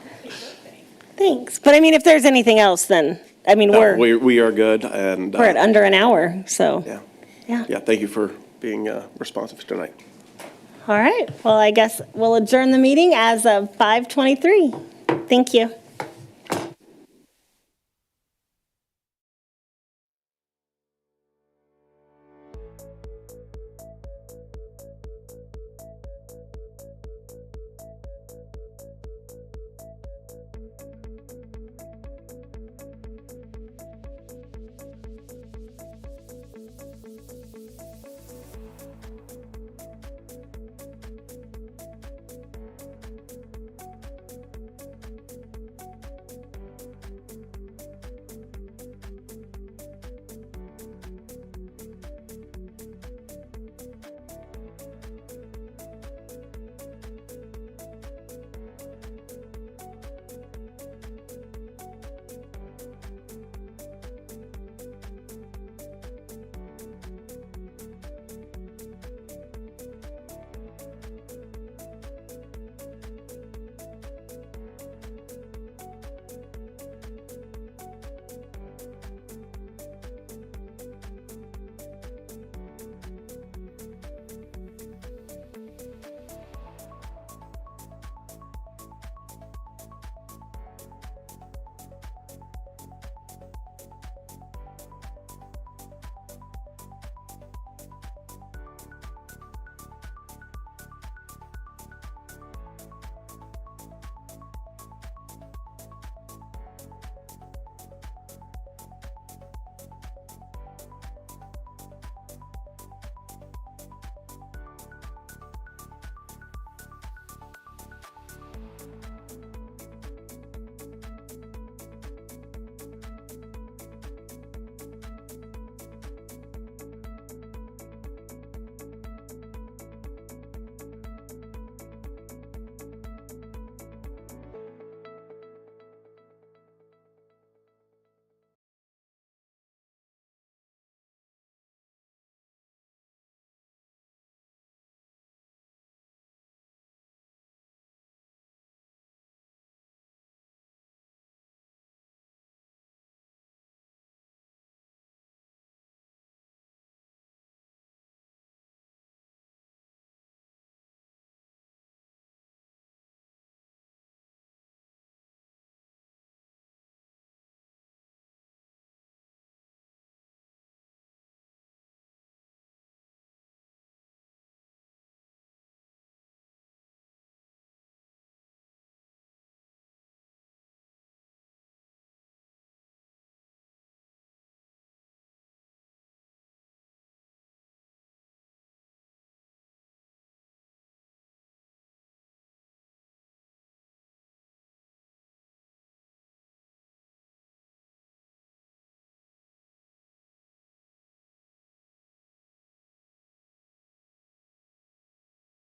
Thanks. But I mean, if there's anything else, then, I mean, we are good. And we're at under an hour, so. Yeah, thank you for being responsive tonight. All right. Well, I guess we'll adjourn the meeting as of 5:23. Thank you.